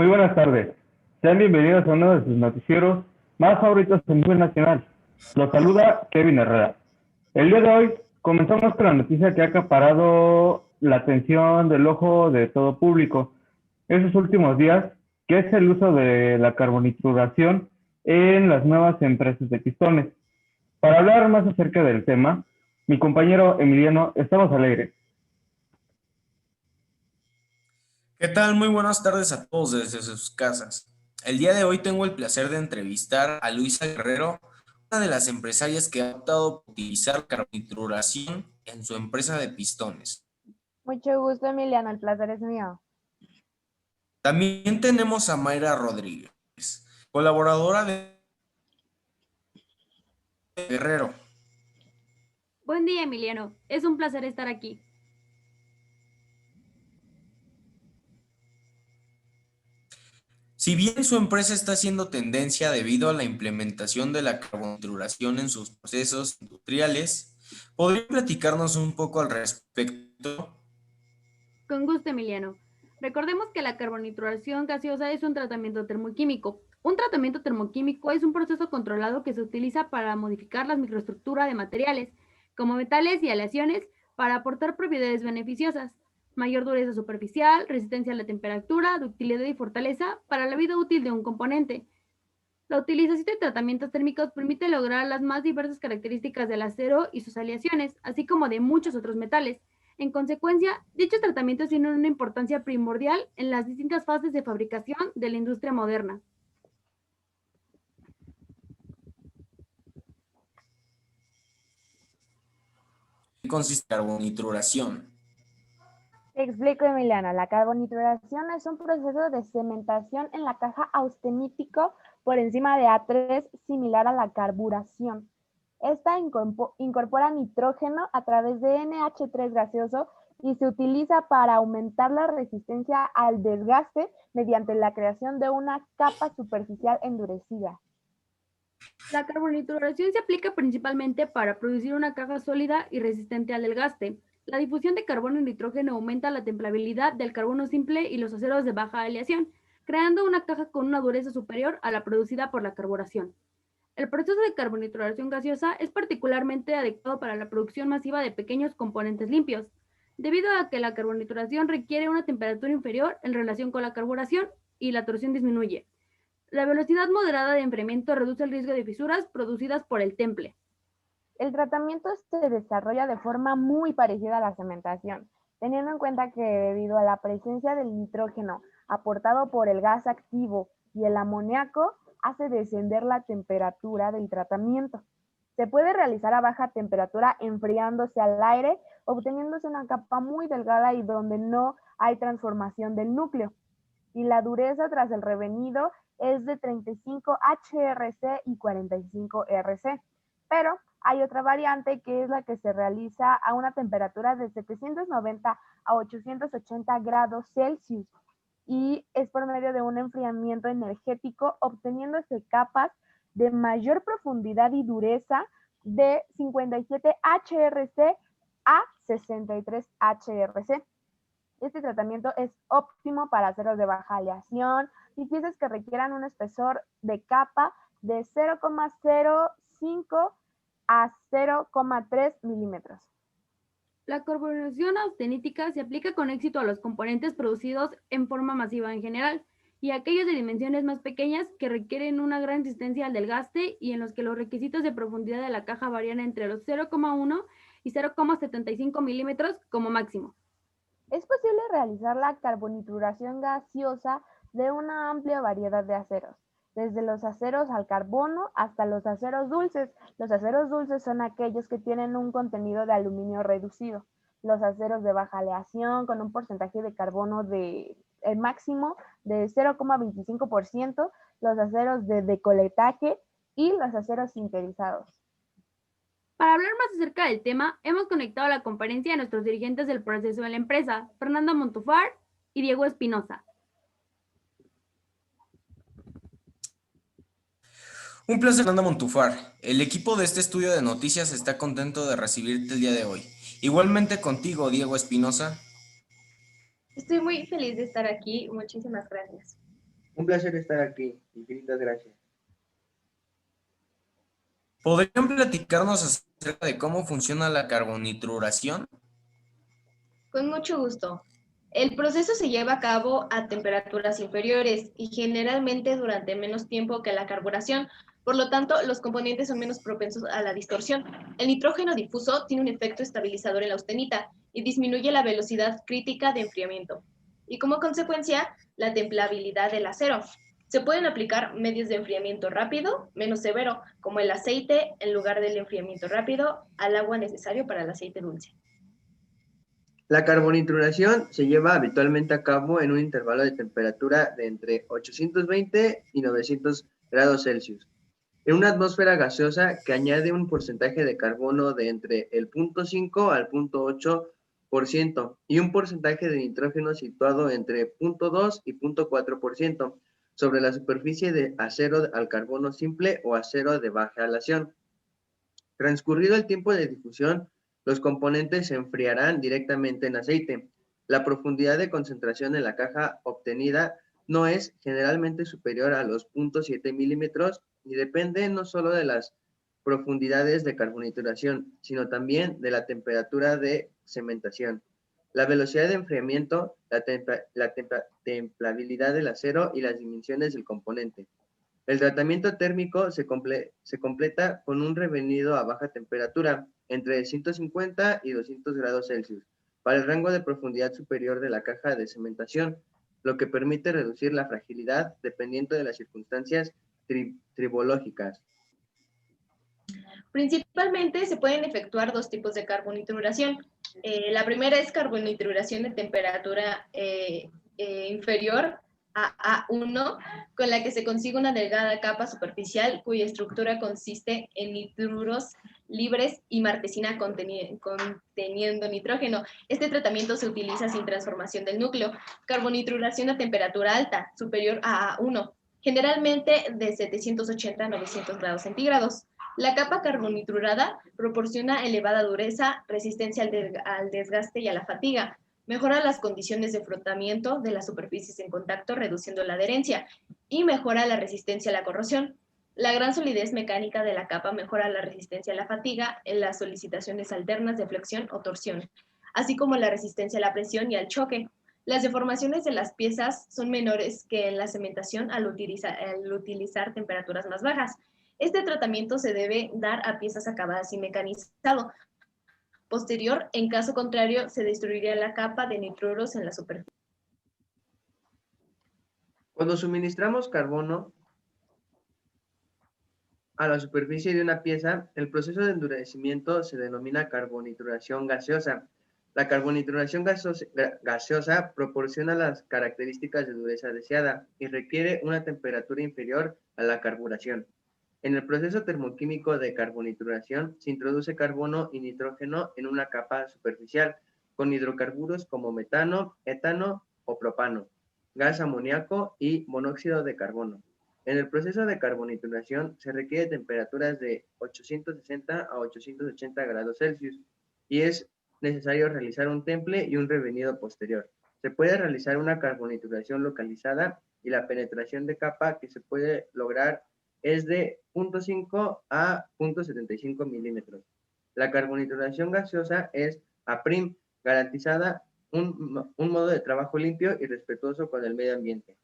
Muy buenas tardes. Sean bienvenidos a uno de sus noticieros más favoritos a nivel nacional. Los saluda Kevin Herrera. El día de hoy comenzamos con la noticia que ha acaparado la atención del ojo de todo público esos últimos días, que es el uso de la carbonituración en las nuevas empresas de pistones. Para hablar más acerca del tema, mi compañero Emiliano, estamos alegres. ¿Qué tal? Muy buenas tardes a todos desde sus casas. El día de hoy tengo el placer de entrevistar a Luisa Guerrero, una de las empresarias que ha optado por utilizar carbonituración en su empresa de pistones. Mucho gusto, Emiliano, el placer es mío. También tenemos a Mayra Rodríguez, colaboradora de Guerrero. Buen día, Emiliano. Es un placer estar aquí. Si bien su empresa está haciendo tendencia debido a la implementación de la carbonituración en sus procesos industriales, ¿podría platicarnos un poco al respecto? Con gusto, Emiliano. Recordemos que la carbonituración gaseosa es un tratamiento termoquímico. Un tratamiento termoquímico es un proceso controlado que se utiliza para modificar la microestructura de materiales, como metales y aleaciones, para aportar propiedades beneficiosas. Mayor dureza superficial, resistencia a la temperatura, ductilidad y fortaleza para la vida útil de un componente. La utilización de tratamientos térmicos permite lograr las más diversas características del acero y sus aleaciones, así como de muchos otros metales. En consecuencia, dichos tratamientos tienen una importancia primordial en las distintas fases de fabricación de la industria moderna. ¿Qué consiste la carbonituración? Te explico, Emiliano. La carbonituración es un proceso de cementación en la caja austenítico por encima de A3, similar a la carburación. Esta incorpora nitrógeno a través de NH3 gaseoso y se utiliza para aumentar la resistencia al desgaste mediante la creación de una capa superficial endurecida. La carbonituración se aplica principalmente para producir una caja sólida y resistente al desgaste. La difusión de carbono y nitrógeno aumenta la templabilidad del carbono simple y los aceros de baja aleación, creando una caja con una dureza superior a la producida por la carburación. El proceso de carbonituración gaseosa es particularmente adecuado para la producción masiva de pequeños componentes limpios, debido a que la carbonituración requiere una temperatura inferior en relación con la carburación y la torsión disminuye. La velocidad moderada de enfriamiento reduce el riesgo de fisuras producidas por el temple. El tratamiento se desarrolla de forma muy parecida a la cementación, teniendo en cuenta que debido a la presencia del nitrógeno aportado por el gas activo y el amoníaco, hace descender la temperatura del tratamiento. Se puede realizar a baja temperatura enfriándose al aire, obteniéndose una capa muy delgada y donde no hay transformación del núcleo. Y la dureza tras el revenido es de 35 HRC y 45 RC. Pero hay otra variante que es la que se realiza a una temperatura de 790 a 880 grados Celsius y es por medio de un enfriamiento energético, obteniéndose capas de mayor profundidad y dureza de 57 HRC a 63 HRC. Este tratamiento es óptimo para aceros de baja aleación y piezas que requieran un espesor de capa de 0,05 a 0,3 milímetros. La carbonización austenítica se aplica con éxito a los componentes producidos en forma masiva en general y a aquellos de dimensiones más pequeñas que requieren una gran resistencia al desgaste y en los que los requisitos de profundidad de la caja varían entre los 0,1 y 0,75 milímetros como máximo. Es posible realizar la carbonituración gaseosa de una amplia variedad de aceros, desde los aceros al carbono hasta los aceros dulces. Los aceros dulces son aquellos que tienen un contenido de aluminio reducido. Los aceros de baja aleación con un porcentaje de carbono de el máximo de 0,25%, los aceros de decoletaje y los aceros sintetizados. Para hablar más acerca del tema, hemos conectado a la conferencia a nuestros dirigentes del proceso de la empresa, Fernanda Montufar y Diego Espinosa. Un placer, Fernanda Montufar. El equipo de este estudio de noticias está contento de recibirte el día de hoy. Igualmente contigo, Diego Espinosa. Estoy muy feliz de estar aquí. Muchísimas gracias. Un placer estar aquí. Infinitas gracias. ¿Podrían platicarnos acerca de cómo funciona la carbonitruración? Con mucho gusto. El proceso se lleva a cabo a temperaturas inferiores y generalmente durante menos tiempo que la carburación. Por lo tanto, los componentes son menos propensos a la distorsión. El nitrógeno difuso tiene un efecto estabilizador en la austenita y disminuye la velocidad crítica de enfriamiento. Y como consecuencia, la templabilidad del acero. Se pueden aplicar medios de enfriamiento rápido, menos severo, como el aceite en lugar del enfriamiento rápido al agua necesario para el aceite dulce. La carbonitruración se lleva habitualmente a cabo en un intervalo de temperatura de entre 820 y 900 grados Celsius, en una atmósfera gaseosa que añade un porcentaje de carbono de entre el 0.5 al 0.8% y un porcentaje de nitrógeno situado entre 0.2 y 0.4% sobre la superficie de acero al carbono simple o acero de baja aleación. Transcurrido el tiempo de difusión, los componentes se enfriarán directamente en aceite. La profundidad de concentración en la caja obtenida no es generalmente superior a los 0.7 milímetros y depende no solo de las profundidades de carbonitración, sino también de la temperatura de cementación, la velocidad de enfriamiento, la templabilidad del acero y las dimensiones del componente. El tratamiento térmico se completa con un revenido a baja temperatura, entre 150 y 200 grados Celsius, para el rango de profundidad superior de la caja de cementación, lo que permite reducir la fragilidad dependiendo de las circunstancias tribológicas. Principalmente se pueden efectuar dos tipos de carbonitruración. La primera es carbonitruración de temperatura inferior a A1, con la que se consigue una delgada capa superficial cuya estructura consiste en nitruros libres y martesina conteniendo nitrógeno. Este tratamiento se utiliza sin transformación del núcleo. Carbonitruración a temperatura alta, superior a A1, generalmente de 780 a 900 grados centígrados. La capa carbonitrurada proporciona elevada dureza, resistencia al desgaste y a la fatiga. Mejora las condiciones de frotamiento de las superficies en contacto, reduciendo la adherencia, y mejora la resistencia a la corrosión. La gran solidez mecánica de la capa mejora la resistencia a la fatiga en las solicitaciones alternas de flexión o torsión, así como la resistencia a la presión y al choque. Las deformaciones de las piezas son menores que en la cementación al utilizar temperaturas más bajas. Este tratamiento se debe dar a piezas acabadas y mecanizado. Posterior, en caso contrario, se destruiría la capa de nitruros en la superficie. Cuando suministramos carbono a la superficie de una pieza, el proceso de endurecimiento se denomina carbonitruración gaseosa. La carbonitruración gaseosa proporciona las características de dureza deseada y requiere una temperatura inferior a la carburación. En el proceso termoquímico de carbonitruración se introduce carbono y nitrógeno en una capa superficial con hidrocarburos como metano, etano o propano, gas amoníaco y monóxido de carbono. En el proceso de carbonitruración se requiere temperaturas de 860 a 880 grados Celsius y es necesario realizar un temple y un revenido posterior. Se puede realizar una carbonitruración localizada y la penetración de capa que se puede lograr es de 0.5 a 0.75 milímetros. La carbonitruración gaseosa es A', garantizada un modo de trabajo limpio y respetuoso con el medio ambiente.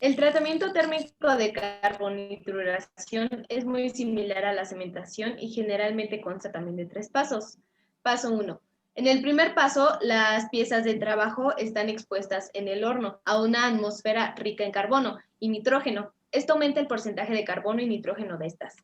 El tratamiento térmico de carbonitruración es muy similar a la cementación y generalmente consta también de 3 pasos. Paso 1. En el primer paso, las piezas de trabajo están expuestas en el horno a una atmósfera rica en carbono y nitrógeno. Esto aumenta el porcentaje de carbono y nitrógeno de estas.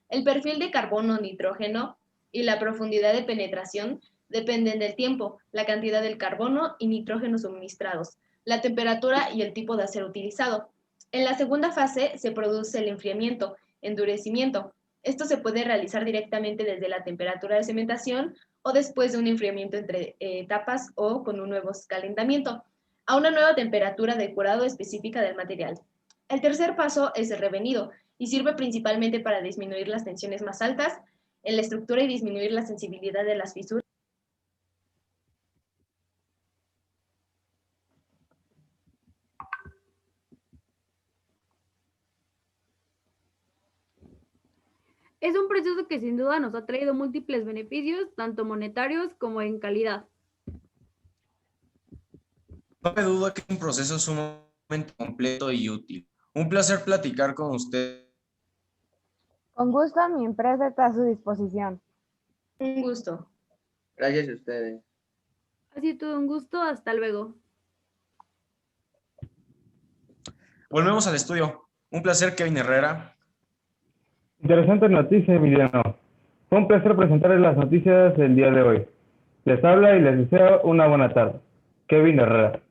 El perfil de carbono-nitrógeno y la profundidad de penetración dependen del tiempo, la cantidad del carbono y nitrógeno suministrados, la temperatura y el tipo de acero utilizado. En la segunda fase se produce el enfriamiento, endurecimiento. Esto se puede realizar directamente desde la temperatura de cementación o después de un enfriamiento entre etapas o con un nuevo calentamiento, a una nueva temperatura de curado específica del material. El tercer paso es el revenido y sirve principalmente para disminuir las tensiones más altas en la estructura y disminuir la sensibilidad de las fisuras. Es un proceso que sin duda nos ha traído múltiples beneficios, tanto monetarios como en calidad. No me duda que es un proceso sumamente completo y útil. Un placer platicar con usted. Con gusto, mi empresa está a su disposición. Un gusto. Gracias a ustedes. Ha sido todo un gusto, hasta luego. Volvemos al estudio. Un placer, Kevin Herrera. Interesante noticia, Emiliano. Fue un placer presentarles las noticias del día de hoy. Les habla y les deseo una buena tarde. Kevin Herrera.